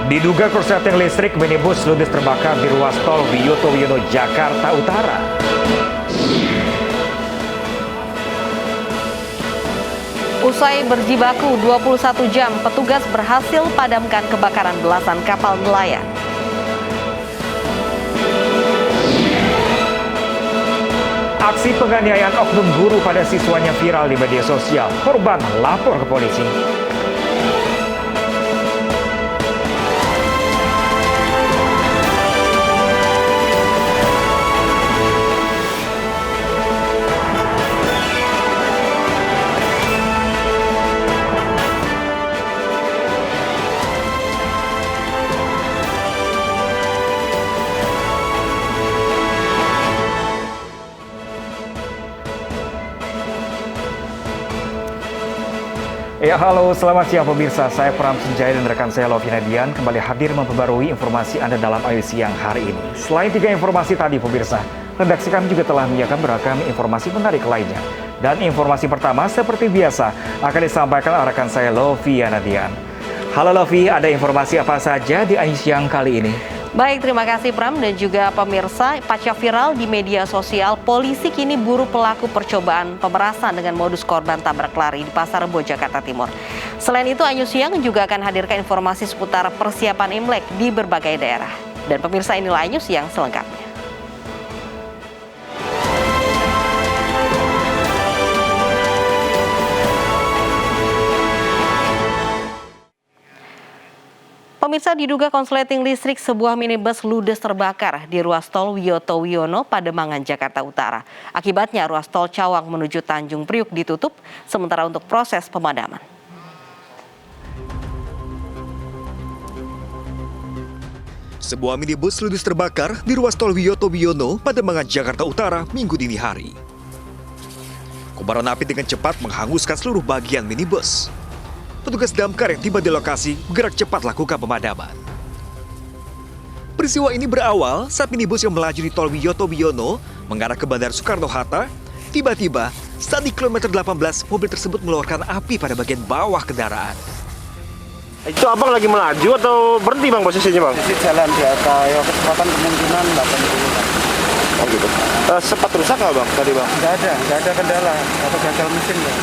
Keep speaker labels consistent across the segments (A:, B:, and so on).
A: Diduga korsleting listrik, minibus ludes terbakar di ruas tol Wiyoto Wiono, Jakarta Utara.
B: Usai berjibaku 21 jam, petugas berhasil padamkan kebakaran belasan kapal nelayan.
A: Aksi penganiayaan oknum guru pada siswanya viral di media sosial. Korban lapor ke polisi. Ya, halo, selamat siang pemirsa. Saya Pram Senjaya dan rekan saya Lovi Nadian kembali hadir memperbarui informasi Anda dalam Ayu Siang hari ini. Selain 3 informasi tadi pemirsa, redaksi kami juga telah menyiapkan beragam informasi menarik lainnya. Dan informasi pertama seperti biasa akan disampaikan oleh rekan saya Lovi Nadian. Halo Lovi, ada informasi apa saja di Ayu Siang kali ini?
B: Baik, terima kasih Pram dan juga pemirsa. Pasca viral di media sosial, polisi kini buru pelaku percobaan pemerasan dengan modus korban tabrak lari di Pasar Rebo, Jakarta Timur. Selain itu, Ayu Siang juga akan hadirkan informasi seputar persiapan Imlek di berbagai daerah. Dan pemirsa, inilah Ayu Siang selengkapnya. Pemirsa, diduga konsleting listrik sebuah minibus ludes terbakar di ruas tol Wiyoto Wiono, Pademangan, Jakarta Utara. Akibatnya ruas tol Cawang menuju Tanjung Priuk ditutup sementara untuk proses pemadaman.
C: Sebuah minibus ludes terbakar di ruas tol Wiyoto Wiono, Pademangan, Jakarta Utara, Minggu dini hari. Kobaran api dengan cepat menghanguskan seluruh bagian minibus. Petugas damkar yang tiba di lokasi bergerak cepat lakukan pemadaman. Peristiwa ini berawal saat minibus yang melaju di tol Wiyoto Wiono mengarah ke Bandara Soekarno-Hatta. Tiba-tiba, saat di kilometer 18, mobil tersebut mengeluarkan api pada bagian bawah kendaraan.
D: Itu abang lagi melaju atau berhenti bang posisinya bang?
E: Di jalan biasa, ya kecepatan kemungkinan 80.
D: Oh gitu. Sempat rusak nggak bang tadi bang?
E: Nggak ada kendala, atau gagal mesin ya.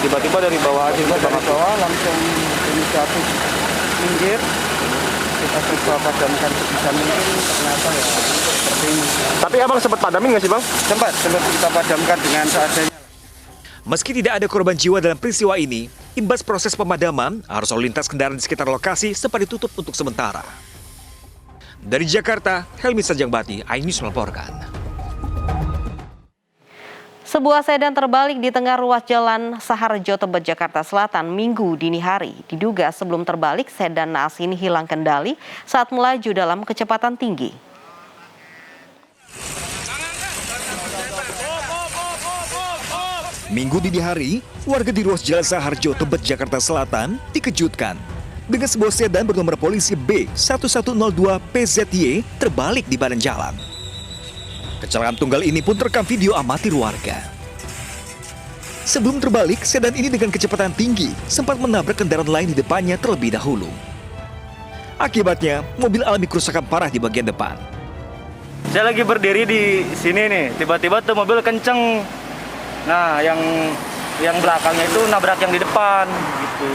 D: Tiba-tiba dari bawah aja
E: Tiba dari bawah langsung inisiatif minggir. Kita coba padamkan sebisa mungkin, ternyata ya seperti ini.
D: Tapi abang sempat padamin nggak sih bang?
E: Sempat kita padamkan dengan seadanya.
C: Meski tidak ada korban jiwa dalam peristiwa ini, imbas proses pemadaman, arus lalu lintas kendaraan di sekitar lokasi sempat ditutup untuk sementara. Dari Jakarta, Helmi Sanjangbati, iNews melaporkan.
B: Sebuah sedan terbalik di tengah ruas jalan Saharjo, Tebet, Jakarta Selatan, Minggu dini hari. Diduga sebelum terbalik, sedan naas ini hilang kendali saat melaju dalam kecepatan tinggi.
C: Minggu dini hari, warga di ruas jalan Saharjo, Tebet, Jakarta Selatan dikejutkan dengan sebuah sedan bernomor polisi B1102 PZY terbalik di badan jalan. Kecelakaan tunggal ini pun terekam video amatir warga. Sebelum terbalik, sedan ini dengan kecepatan tinggi sempat menabrak kendaraan lain di depannya terlebih dahulu. Akibatnya, mobil alami kerusakan parah di bagian depan.
F: Saya lagi berdiri di sini nih, tiba-tiba tuh mobil kenceng. Nah, yang belakangnya itu nabrak yang di depan gitu.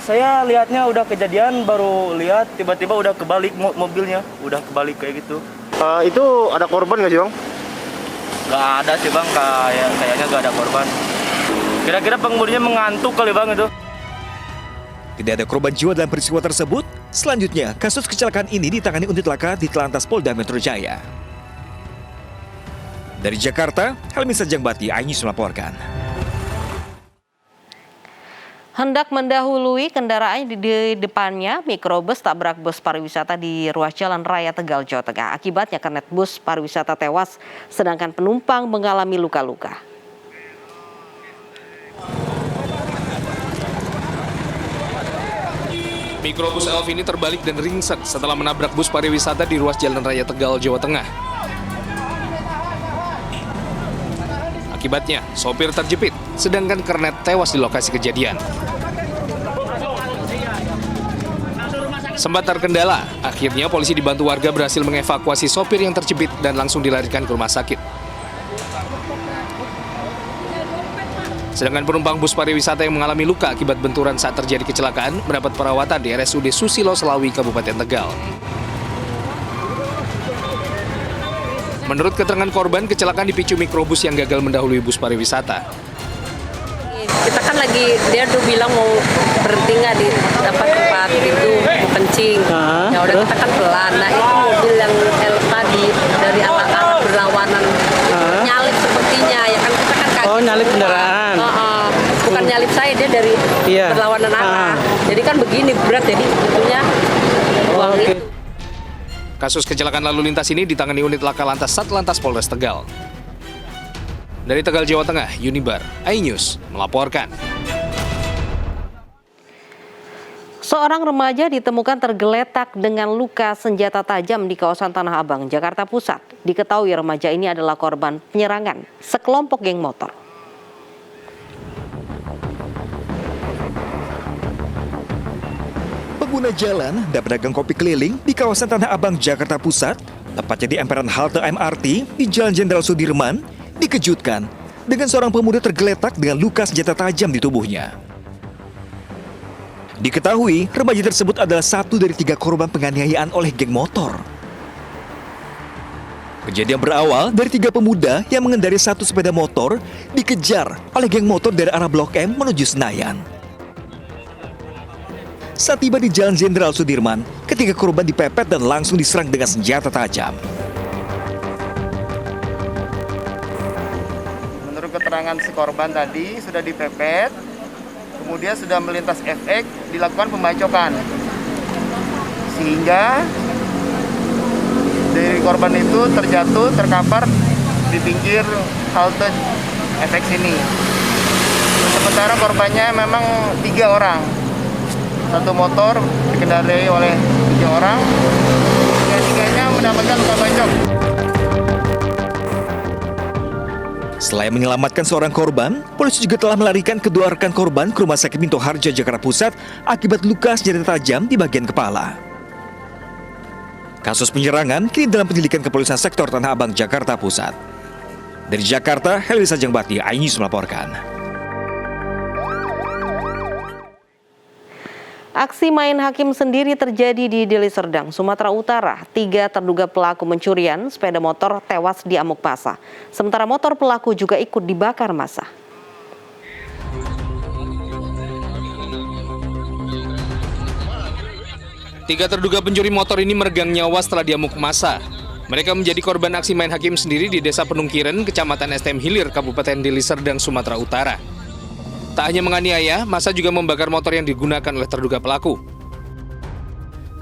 F: Saya lihatnya udah kejadian, baru lihat tiba-tiba udah kebalik mobilnya, udah kebalik kayak gitu.
D: Itu ada korban nggak sih bang?
F: Nggak ada sih bang, kayaknya nggak ada korban. Kira-kira pengemudinya mengantuk kali bang itu.
C: Tidak ada korban jiwa dalam peristiwa tersebut. Selanjutnya, kasus kecelakaan ini ditangani unit laka di Telantas Polda Metro Jaya. Dari Jakarta, Helmi Sanjangbati, iNews melaporkan.
B: Hendak mendahului kendaraan di depannya, mikrobus tabrak bus pariwisata di ruas jalan raya Tegal, Jawa Tengah. Akibatnya kernet bus pariwisata tewas, sedangkan penumpang mengalami luka-luka.
G: Mikrobus Elf ini terbalik dan ringsek setelah menabrak bus pariwisata di ruas jalan raya Tegal, Jawa Tengah. Akibatnya, sopir terjepit, sedangkan kernet tewas di lokasi kejadian. Sempat terkendala, akhirnya polisi dibantu warga berhasil mengevakuasi sopir yang terjepit dan langsung dilarikan ke rumah sakit. Sedangkan penumpang bus pariwisata yang mengalami luka akibat benturan saat terjadi kecelakaan mendapat perawatan di RSUD Susilo Selawi, Kabupaten Tegal. Menurut keterangan korban, kecelakaan dipicu mikrobus yang gagal mendahului bus pariwisata.
H: Kita kan dia tuh bilang mau berhenti nggak di tempat itu mau kencing. Ya udah kita kan pelan. Nah itu mobil yang tadi dari arah berlawanan nyalip sepertinya ya kan kita kan kaget.
E: Oh, nyalip kendaraan.
H: Bukan nyalip saya, dia dari berlawanan arah. Jadi kan begini berat, jadi tentunya uang itu.
G: Kasus kecelakaan lalu lintas ini ditangani unit laka lantas Satlantas Polres Tegal. Dari Tegal, Jawa Tengah, Unibar, iNews melaporkan.
B: Seorang remaja ditemukan tergeletak dengan luka senjata tajam di kawasan Tanah Abang, Jakarta Pusat. Diketahui remaja ini adalah korban penyerangan sekelompok geng motor.
C: Pengguna jalan dan pedagang kopi keliling di kawasan Tanah Abang, Jakarta Pusat, tepatnya di emperan halte MRT di Jalan Jenderal Sudirman, dikejutkan dengan seorang pemuda tergeletak dengan luka senjata tajam di tubuhnya. Diketahui, remaja tersebut adalah satu dari 3 korban penganiayaan oleh geng motor. Kejadian berawal dari 3 pemuda yang mengendarai satu sepeda motor dikejar oleh geng motor dari arah Blok M menuju Senayan. Saat tiba di Jalan Jenderal Sudirman, ketiga korban dipepet dan langsung diserang dengan senjata tajam.
E: Menurut keterangan si korban tadi sudah dipepet, kemudian sudah melintas FX, dilakukan pembacokan. Sehingga dari korban itu terkapar di pinggir halte FX ini. Sementara korbannya memang 3 orang. Satu motor dikendarai oleh 3 orang, tiga-tiganya mendapatkan luka bacok.
C: Selain menyelamatkan seorang korban, polisi juga telah melarikan kedua rekan korban ke Rumah Sakit Minto Harjo, Jakarta Pusat akibat luka senjata tajam di bagian kepala. Kasus penyerangan kini dalam penyelidikan kepolisian sektor Tanah Abang, Jakarta Pusat. Dari Jakarta, Helisa Jangbati, iNews melaporkan.
B: Aksi main hakim sendiri terjadi di Deli Serdang, Sumatera Utara. 3 terduga pelaku mencurian sepeda motor tewas di amuk massa. Sementara motor pelaku juga ikut dibakar massa.
G: Tiga terduga pencuri motor ini meregang nyawa setelah diamuk massa. Mereka menjadi korban aksi main hakim sendiri di Desa Penungkiren, Kecamatan STM Hilir, Kabupaten Deli Serdang, Sumatera Utara. Tak hanya menganiaya, massa juga membakar motor yang digunakan oleh terduga pelaku.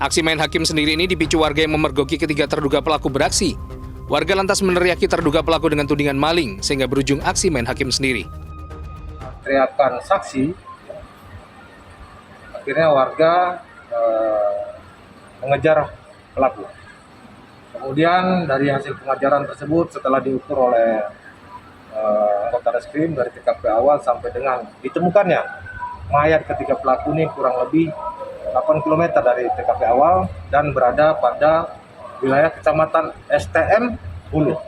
G: Aksi main hakim sendiri ini dipicu warga yang memergoki ketiga terduga pelaku beraksi. Warga lantas meneriaki terduga pelaku dengan tudingan maling, sehingga berujung aksi main hakim sendiri.
I: Teriakan saksi, akhirnya warga mengejar pelaku. Kemudian dari hasil pengejaran tersebut setelah diukur oleh anggota reskrim dari TKP awal sampai dengan ditemukannya mayat ketiga pelaku ini kurang lebih 8 km dari TKP awal dan berada pada wilayah Kecamatan STM Hulu.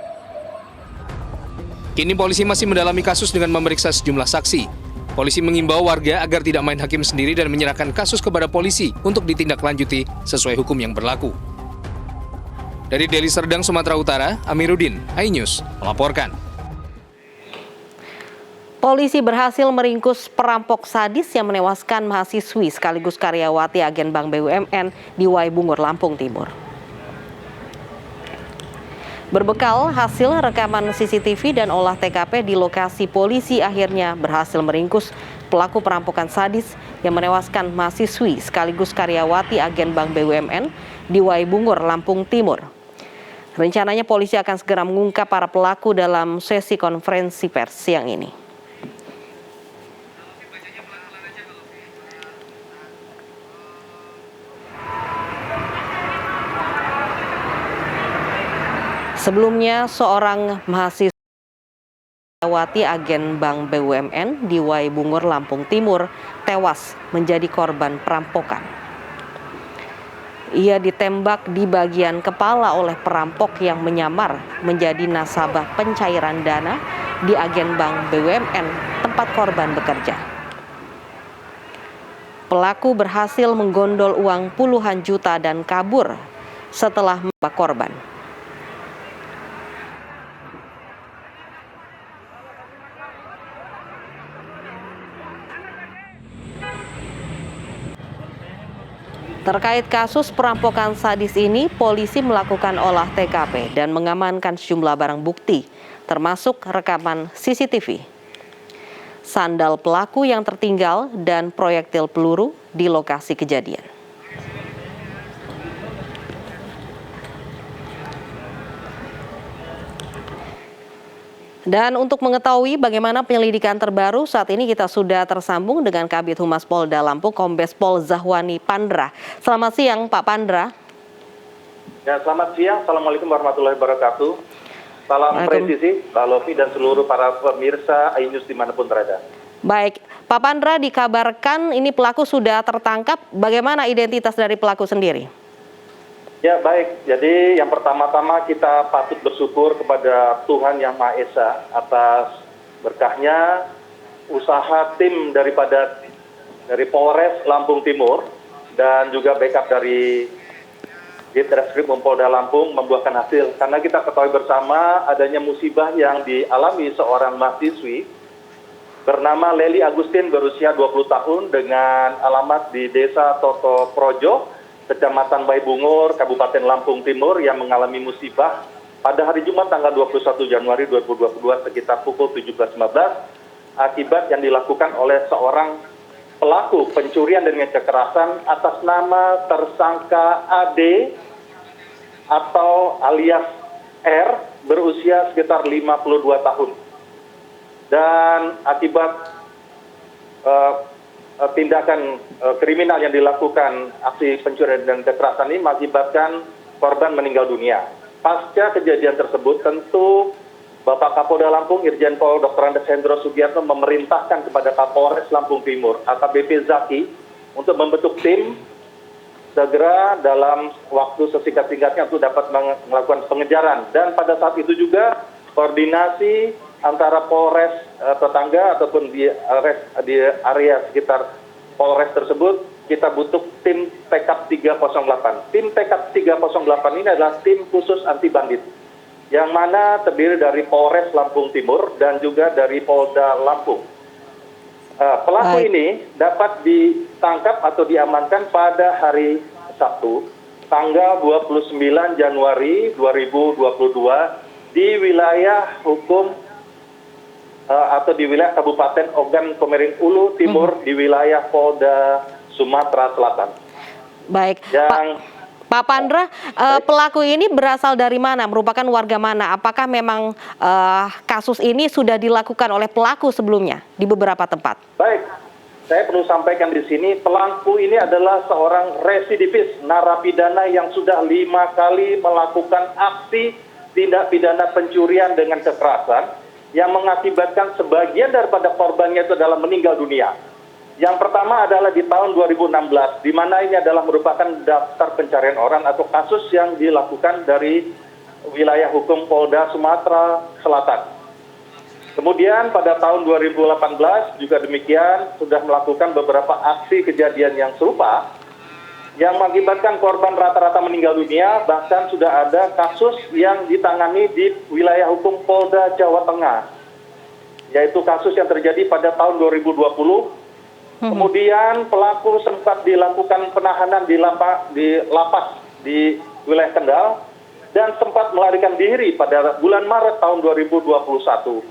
G: Kini polisi masih mendalami kasus dengan memeriksa sejumlah saksi. Polisi mengimbau warga agar tidak main hakim sendiri dan menyerahkan kasus kepada polisi untuk ditindaklanjuti sesuai hukum yang berlaku. Dari Deli Serdang, Sumatera Utara, Amiruddin, iNews melaporkan.
B: Polisi berhasil meringkus perampok sadis yang menewaskan mahasiswi sekaligus karyawati agen Bank BUMN di Waibungur, Lampung Timur. Berbekal hasil rekaman CCTV dan olah TKP di lokasi, polisi akhirnya berhasil meringkus pelaku perampokan sadis yang menewaskan mahasiswi sekaligus karyawati agen Bank BUMN di Waibungur, Lampung Timur. Rencananya polisi akan segera mengungkap para pelaku dalam sesi konferensi pers siang ini. Sebelumnya, seorang mahasiswa agen Bank BUMN di Waibungur, Lampung Timur tewas menjadi korban perampokan. Ia ditembak di bagian kepala oleh perampok yang menyamar menjadi nasabah pencairan dana di agen bank BUMN tempat korban bekerja. Pelaku berhasil menggondol uang puluhan juta dan kabur setelah menembak korban. Terkait kasus perampokan sadis ini, polisi melakukan olah TKP dan mengamankan sejumlah barang bukti, termasuk rekaman CCTV. Sandal pelaku yang tertinggal dan proyektil peluru di lokasi kejadian. Dan untuk mengetahui bagaimana penyelidikan terbaru, saat ini kita sudah tersambung dengan Kabid Humas Polda Lampung, Kombes Pol Zahwani Pandra. Selamat siang, Pak Pandra.
I: Ya, selamat siang. Assalamualaikum warahmatullahi wabarakatuh. Salam presisi, Mbak Lofi dan seluruh para pemirsa iNews dimanapun berada.
B: Baik, Pak Pandra, dikabarkan ini pelaku sudah tertangkap. Bagaimana identitas dari pelaku sendiri?
I: Ya, baik. Jadi yang pertama-tama kita patut bersyukur kepada Tuhan Yang Maha Esa atas berkahnya usaha tim dari Polres Lampung Timur dan juga backup dari Ditreskrim Polda Lampung membuahkan hasil. Karena kita ketahui bersama adanya musibah yang dialami seorang mahasiswi bernama Leli Agustin berusia 20 tahun dengan alamat di Desa Toto Projo, Kecamatan Baibungur, Kabupaten Lampung Timur yang mengalami musibah pada hari Jumat tanggal 21 Januari 2022 sekitar pukul 17.15 akibat yang dilakukan oleh seorang pelaku pencurian dengan kekerasan atas nama tersangka AD atau alias R berusia sekitar 52 tahun. Dan akibat tindakan kriminal yang dilakukan aksi pencurian dan kekerasan ini mengakibatkan korban meninggal dunia. Pasca kejadian tersebut, tentu Bapak Kapolda Lampung Irjen Pol Dr. Andes Hendro Sugiarto memerintahkan kepada Kapolres Lampung Timur AKBP Zaki untuk membentuk tim segera dalam waktu sesingkat-singkatnya untuk dapat melakukan pengejaran. Dan pada saat itu juga koordinasi antara Polres tetangga ataupun di area sekitar Polres tersebut, kita butuh tim TK 308. Tim TK 308 ini adalah tim khusus anti bandit, yang mana terdiri dari Polres Lampung Timur dan juga dari Polda Lampung. Pelaku ini dapat ditangkap atau diamankan pada hari Sabtu, tanggal 29 Januari 2022 di wilayah hukum atau di wilayah Kabupaten Ogan Komering Ulu Timur di wilayah Polda Sumatera Selatan.
B: Baik, Pak Pandra, pelaku ini berasal dari mana? Merupakan warga mana? Apakah memang kasus ini sudah dilakukan oleh pelaku sebelumnya di beberapa tempat?
I: Baik, saya perlu sampaikan di sini, pelaku ini adalah seorang residivis narapidana yang sudah 5 kali melakukan aksi tindak pidana pencurian dengan kekerasan yang mengakibatkan sebagian daripada korbannya itu adalah meninggal dunia. Yang pertama adalah di tahun 2016, di mana ini adalah merupakan daftar pencarian orang atau kasus yang dilakukan dari wilayah hukum Polda Sumatera Selatan. Kemudian pada tahun 2018 juga demikian sudah melakukan beberapa aksi kejadian yang serupa yang mengakibatkan korban rata-rata meninggal dunia, bahkan sudah ada kasus yang ditangani di wilayah hukum Polda Jawa Tengah, yaitu kasus yang terjadi pada tahun 2020. Kemudian pelaku sempat dilakukan penahanan di lapas di wilayah Kendal dan sempat melarikan diri pada bulan Maret tahun 2021.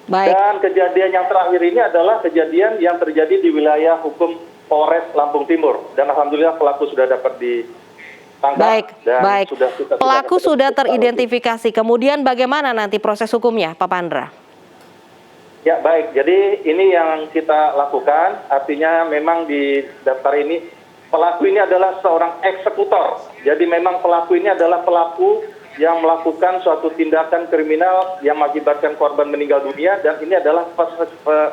B: Baik.
I: Dan kejadian yang terakhir ini adalah kejadian yang terjadi di wilayah hukum Polres Lampung Timur, dan alhamdulillah pelaku sudah dapat ditangkap.
B: Baik. Pelaku sudah teridentifikasi. Kemudian bagaimana nanti proses hukumnya, Pak Pandra?
I: Ya, baik. Jadi ini yang kita lakukan, artinya memang di daftar ini pelaku ini adalah seorang eksekutor. Jadi memang pelaku ini adalah pelaku yang melakukan suatu tindakan kriminal yang mengakibatkan korban meninggal dunia, dan ini adalah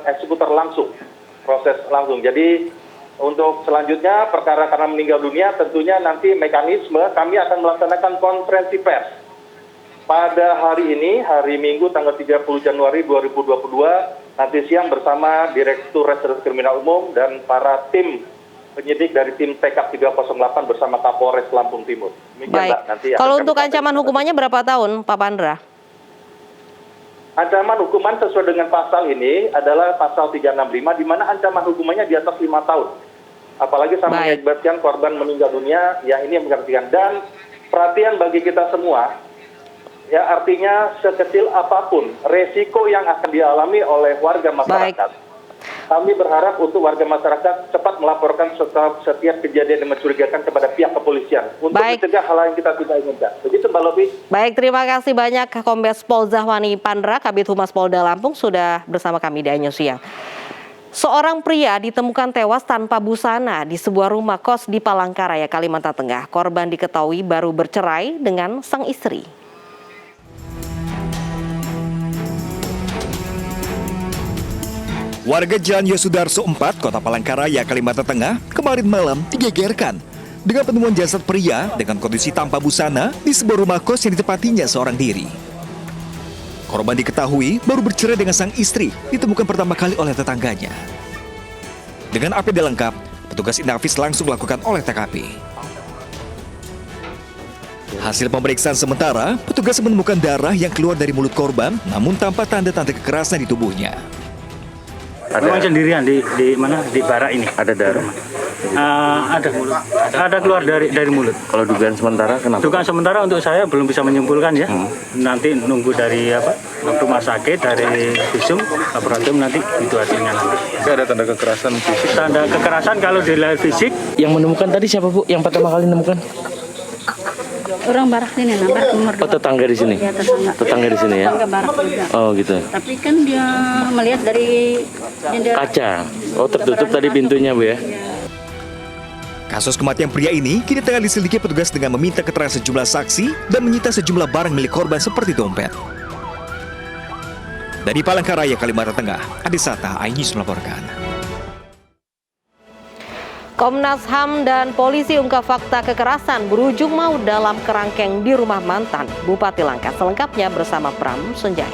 I: eksekutor langsung, proses langsung. Jadi
J: Untuk selanjutnya, perkara karena meninggal dunia, tentunya nanti mekanisme kami akan melaksanakan konferensi pers. Pada hari ini, hari Minggu tanggal 30 Januari 2022, nanti siang bersama Direktur Reserse Kriminal Umum dan para tim penyidik dari tim TK 308 bersama Kapolres Lampung Timur. Demikian,
B: Baik.
J: Mbak, nanti
B: Kalau
J: akan
B: untuk
J: kami
B: ancaman hukumannya berapa tahun, Pak Pandra?
J: Ancaman hukuman sesuai dengan pasal ini adalah pasal 365, di mana ancaman hukumannya di atas 5 tahun. Apalagi sama mengakibatkan korban meninggal dunia, ya ini yang mengertikan. Dan perhatian bagi kita semua, ya artinya sekecil apapun resiko yang akan dialami oleh warga masyarakat. Kami berharap untuk warga masyarakat cepat melaporkan setiap kejadian yang mencurigakan kepada pihak kepolisian untuk mencegah hal yang kita tidak inginkan. Begitu, Mbak Lofi.
B: Baik, terima kasih banyak Kombes Pol Zahwani Pandra, Kabid Humas Polda Lampung sudah bersama kami di Anyus Siang. Seorang pria ditemukan tewas tanpa busana di sebuah rumah kos di Palangkaraya, Kalimantan Tengah. Korban diketahui baru bercerai dengan sang istri.
C: Warga Jalan Yosudarso 4, Kota Palangkaraya, Kalimantan Tengah, kemarin malam digegerkan dengan penemuan jasad pria dengan kondisi tanpa busana di sebuah rumah kos yang ditempatinya seorang diri. Korban diketahui baru bercerai dengan sang istri, ditemukan pertama kali oleh tetangganya. Dengan APD lengkap, petugas Inafis langsung dilakukan oleh TKP. Hasil pemeriksaan sementara, petugas menemukan darah yang keluar dari mulut korban, namun tanpa tanda-tanda kekerasan di tubuhnya.
K: Memang sendirian di mana, di barak ini.
D: Ada darah?
K: Ada keluar dari mulut.
D: Kalau dugaan sementara kenapa?
K: Dugaan sementara untuk saya belum bisa menyimpulkan ya. Nanti nunggu dari rumah sakit, dari visum laboratorium, nanti itu hasilnya.
D: Ada tanda kekerasan fisik?
K: Tanda kekerasan kalau dilihat fisik.
L: Yang menemukan tadi siapa, Bu? Yang pertama kali menemukan?
M: Orang barak sini, barak nomor 2.
L: Oh, tetangga di sini?
M: Ya, tetangga.
L: Tetangga di sini ya?
M: Tetangga barak juga.
L: Oh, gitu.
M: Tapi kan dia melihat dari jendela.
L: Kaca? Oh, tertutup tadi pintunya, Bu ya?
C: Kasus kematian pria ini kini tengah diselidiki petugas dengan meminta keterangan sejumlah saksi dan menyita sejumlah barang milik korban seperti dompet. Dari Palangkaraya, Kalimantan Tengah, Adisata, iNews melaporkan.
B: Komnas HAM dan polisi ungkap fakta kekerasan berujung maut dalam kerangkeng di rumah mantan Bupati Langkat. Selengkapnya bersama Pram Sunjaya.